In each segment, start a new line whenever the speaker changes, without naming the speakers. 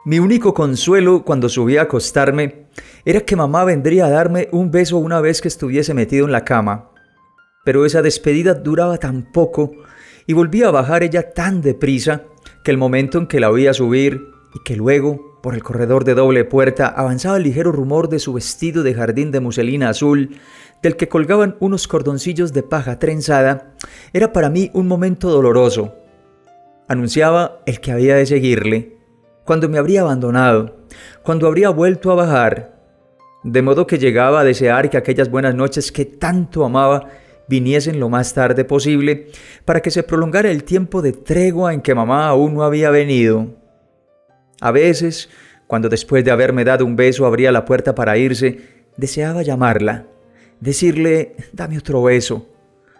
Mi único consuelo cuando subía a acostarme era que mamá vendría a darme un beso una vez que estuviese metido en la cama. Pero esa despedida duraba tan poco y volvía a bajar ella tan deprisa que el momento en que la oía subir y que luego, por el corredor de doble puerta, avanzaba el ligero rumor de su vestido de jardín de muselina azul, del que colgaban unos cordoncillos de paja trenzada, era para mí un momento doloroso. Anunciaba el que había de seguirle, cuando me habría abandonado, cuando habría vuelto a bajar, de modo que llegaba a desear que aquellas buenas noches que tanto amaba viniesen lo más tarde posible para que se prolongara el tiempo de tregua en que mamá aún no había venido. A veces, cuando después de haberme dado un beso abría la puerta para irse, deseaba llamarla, decirle «dame otro beso»,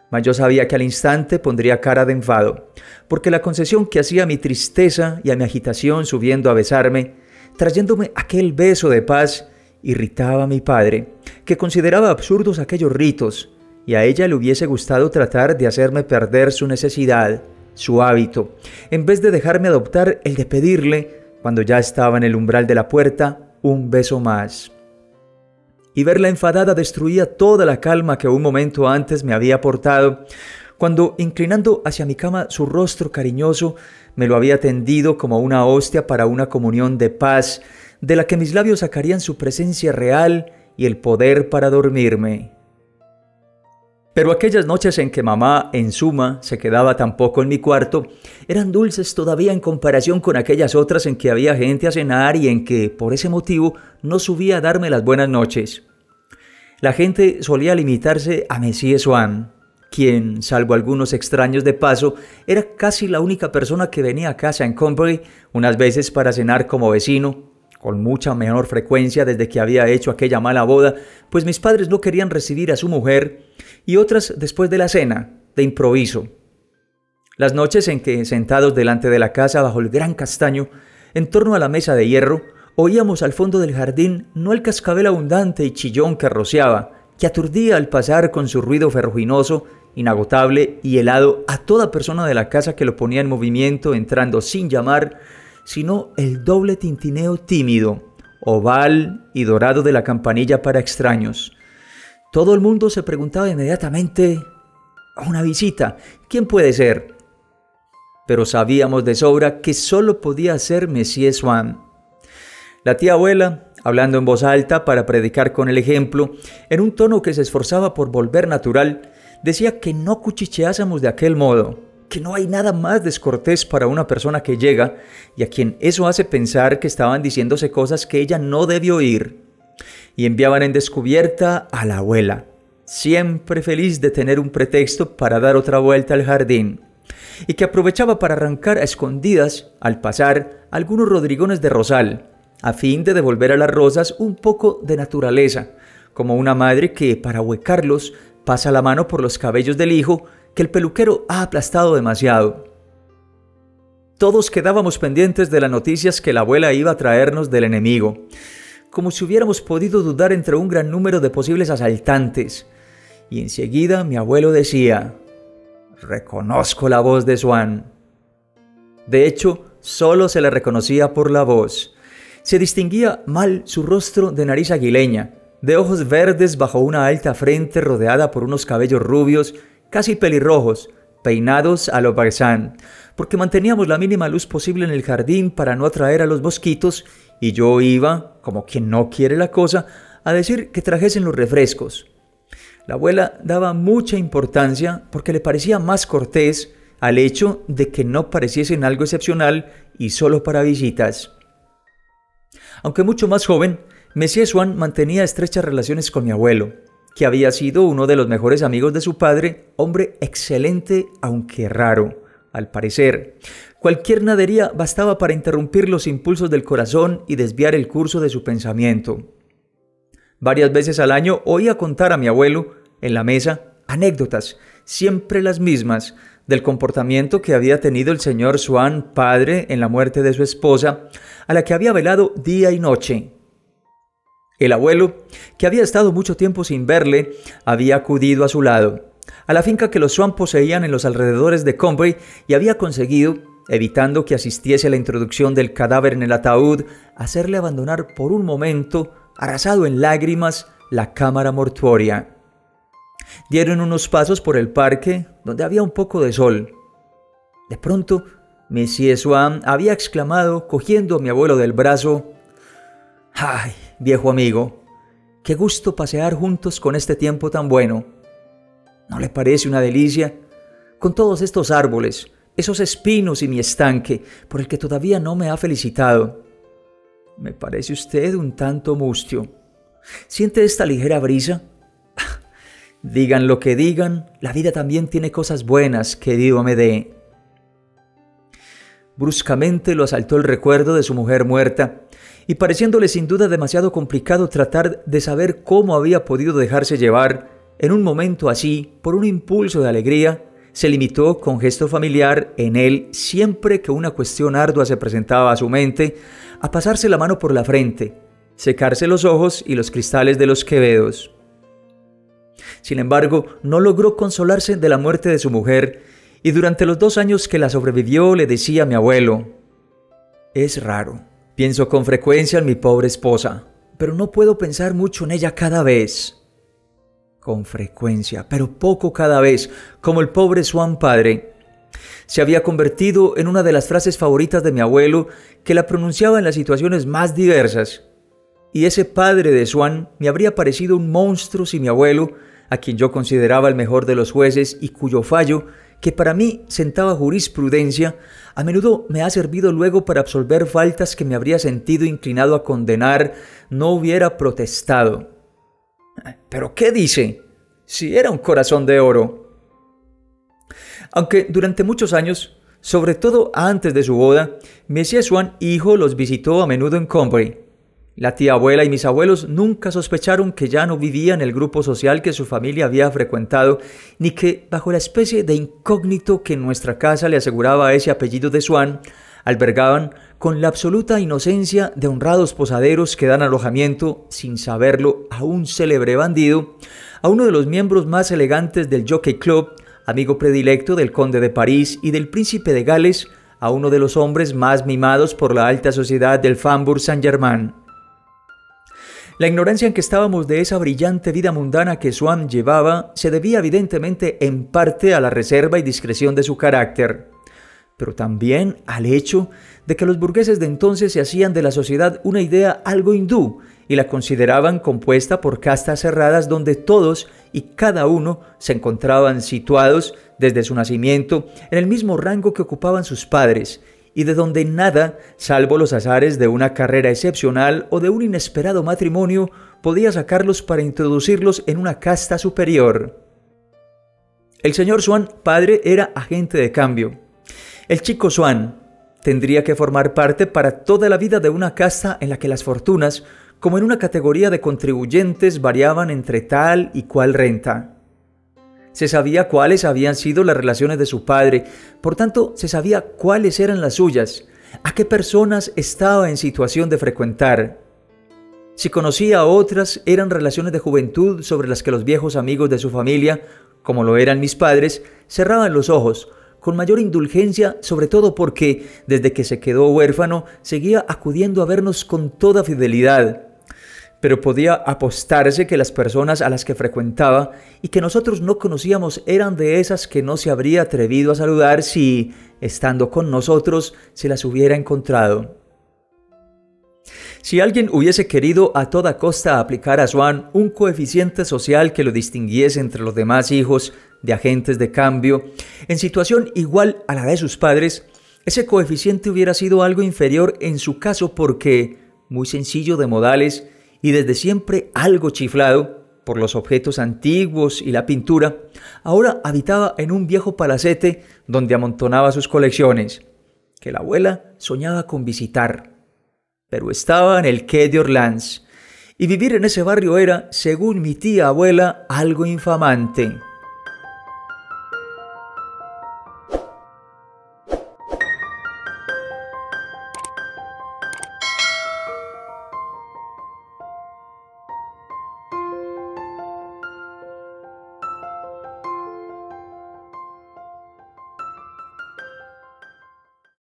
mas yo sabía que al instante pondría cara de enfado, porque la concesión que hacía a mi tristeza y a mi agitación subiendo a besarme, trayéndome aquel beso de paz, irritaba a mi padre, que consideraba absurdos aquellos ritos, y a ella le hubiese gustado tratar de hacerme perder su necesidad, su hábito, en vez de dejarme adoptar el de pedirle, cuando ya estaba en el umbral de la puerta, un beso más. Y verla enfadada destruía toda la calma que un momento antes me había aportado, cuando, inclinando hacia mi cama su rostro cariñoso, me lo había tendido como una hostia para una comunión de paz, de la que mis labios sacarían su presencia real y el poder para dormirme. Pero aquellas noches en que mamá, en suma, se quedaba tan poco en mi cuarto, eran dulces todavía en comparación con aquellas otras en que había gente a cenar y en que, por ese motivo, no subía a darme las buenas noches. La gente solía limitarse a Monsieur Swann, quien, salvo algunos extraños de paso, era casi la única persona que venía a casa en Conbury unas veces para cenar como vecino, con mucha menor frecuencia desde que había hecho aquella mala boda, pues mis padres no querían recibir a su mujer, y otras después de la cena, de improviso. Las noches en que, sentados delante de la casa bajo el gran castaño, en torno a la mesa de hierro, oíamos al fondo del jardín no el cascabel abundante y chillón que rociaba, que aturdía al pasar con su ruido ferruginoso, inagotable y helado a toda persona de la casa que lo ponía en movimiento entrando sin llamar, sino el doble tintineo tímido, oval y dorado de la campanilla para extraños. Todo el mundo se preguntaba inmediatamente: «¿Una visita? ¿Quién puede ser?». Pero sabíamos de sobra que solo podía ser Monsieur Swann. La tía abuela, hablando en voz alta para predicar con el ejemplo, en un tono que se esforzaba por volver natural, decía que no cuchicheásemos de aquel modo, que no hay nada más descortés para una persona que llega y a quien eso hace pensar que estaban diciéndose cosas que ella no debe oír. Y enviaban en descubierta a la abuela, siempre feliz de tener un pretexto para dar otra vuelta al jardín, y que aprovechaba para arrancar a escondidas, al pasar, algunos rodrigones de rosal, a fin de devolver a las rosas un poco de naturaleza, como una madre que, para huecarlos, pasa la mano por los cabellos del hijo que el peluquero ha aplastado demasiado. Todos quedábamos pendientes de las noticias que la abuela iba a traernos del enemigo, como si hubiéramos podido dudar entre un gran número de posibles asaltantes, y enseguida mi abuelo decía: «Reconozco la voz de Swann». De hecho, solo se le reconocía por la voz. Se distinguía mal su rostro de nariz aguileña, de ojos verdes bajo una alta frente rodeada por unos cabellos rubios, casi pelirrojos, peinados a lo Bazin, porque manteníamos la mínima luz posible en el jardín para no atraer a los mosquitos, y yo iba, como quien no quiere la cosa, a decir que trajesen los refrescos. La abuela daba mucha importancia, porque le parecía más cortés, al hecho de que no pareciesen algo excepcional y solo para visitas. Aunque mucho más joven, Monsieur Swann mantenía estrechas relaciones con mi abuelo, que había sido uno de los mejores amigos de su padre, hombre excelente aunque raro, al parecer. Cualquier nadería bastaba para interrumpir los impulsos del corazón y desviar el curso de su pensamiento. Varias veces al año oía contar a mi abuelo, en la mesa, anécdotas, siempre las mismas, del comportamiento que había tenido el señor Swann padre en la muerte de su esposa, a la que había velado día y noche. El abuelo, que había estado mucho tiempo sin verle, había acudido a su lado, a la finca que los Swann poseían en los alrededores de Conbury, y había conseguido, evitando que asistiese a la introducción del cadáver en el ataúd, hacerle abandonar por un momento, arrasado en lágrimas, la cámara mortuoria. Dieron unos pasos por el parque, donde había un poco de sol. De pronto, Monsieur Swann había exclamado, cogiendo a mi abuelo del brazo: «¡Ay, viejo amigo! ¡Qué gusto pasear juntos con este tiempo tan bueno! ¿No le parece una delicia? Con todos estos árboles, esos espinos y mi estanque, por el que todavía no me ha felicitado. Me parece usted un tanto mustio. ¿Siente esta ligera brisa? Digan lo que digan, la vida también tiene cosas buenas, querido Amédée». Bruscamente lo asaltó el recuerdo de su mujer muerta, y pareciéndole sin duda demasiado complicado tratar de saber cómo había podido dejarse llevar, en un momento así, por un impulso de alegría, se limitó con gesto familiar en él, siempre que una cuestión ardua se presentaba a su mente, a pasarse la mano por la frente, secarse los ojos y los cristales de los quevedos. Sin embargo, no logró consolarse de la muerte de su mujer, y durante los 2 años que la sobrevivió le decía a mi abuelo: «Es raro. Pienso con frecuencia en mi pobre esposa, pero no puedo pensar mucho en ella cada vez». Con frecuencia, pero poco cada vez, como el pobre Swann padre. Se había convertido en una de las frases favoritas de mi abuelo, que la pronunciaba en las situaciones más diversas. Y ese padre de Swann me habría parecido un monstruo si mi abuelo, a quien yo consideraba el mejor de los jueces y cuyo fallo, que para mí sentaba jurisprudencia, a menudo me ha servido luego para absolver faltas que me habría sentido inclinado a condenar, no hubiera protestado. «¿Pero qué dice? Si era un corazón de oro». Aunque durante muchos años, sobre todo antes de su boda, Monsieur Swann hijo los visitó a menudo en Combray. La tía abuela y mis abuelos nunca sospecharon que ya no vivía en el grupo social que su familia había frecuentado, ni que, bajo la especie de incógnito que en nuestra casa le aseguraba ese apellido de Swann, albergaban, con la absoluta inocencia de honrados posaderos que dan alojamiento, sin saberlo, a un célebre bandido, a uno de los miembros más elegantes del Jockey Club, amigo predilecto del conde de París y del príncipe de Gales, a uno de los hombres más mimados por la alta sociedad del Faubourg Saint-Germain. La ignorancia en que estábamos de esa brillante vida mundana que Swann llevaba se debía evidentemente en parte a la reserva y discreción de su carácter, pero también al hecho de que los burgueses de entonces se hacían de la sociedad una idea algo hindú y la consideraban compuesta por castas cerradas donde todos y cada uno se encontraban situados desde su nacimiento en el mismo rango que ocupaban sus padres, y de donde nada, salvo los azares de una carrera excepcional o de un inesperado matrimonio, podía sacarlos para introducirlos en una casta superior. El señor Swann, padre, era agente de cambio. El chico Swann tendría que formar parte para toda la vida de una casta en la que las fortunas, como en una categoría de contribuyentes, variaban entre tal y cual renta. Se sabía cuáles habían sido las relaciones de su padre, por tanto se sabía cuáles eran las suyas, a qué personas estaba en situación de frecuentar. Si conocía a otras, eran relaciones de juventud sobre las que los viejos amigos de su familia, como lo eran mis padres, cerraban los ojos, con mayor indulgencia, sobre todo porque, desde que se quedó huérfano, seguía acudiendo a vernos con toda fidelidad. Pero podía apostarse que las personas a las que frecuentaba y que nosotros no conocíamos eran de esas que no se habría atrevido a saludar si, estando con nosotros, se las hubiera encontrado. Si alguien hubiese querido a toda costa aplicar a Swann un coeficiente social que lo distinguiese entre los demás hijos de agentes de cambio, en situación igual a la de sus padres, ese coeficiente hubiera sido algo inferior en su caso porque, muy sencillo de modales, y desde siempre algo chiflado por los objetos antiguos y la pintura, ahora habitaba en un viejo palacete donde amontonaba sus colecciones, que la abuela soñaba con visitar. Pero estaba en el Quai d'Orléans, y vivir en ese barrio era, según mi tía abuela, algo infamante.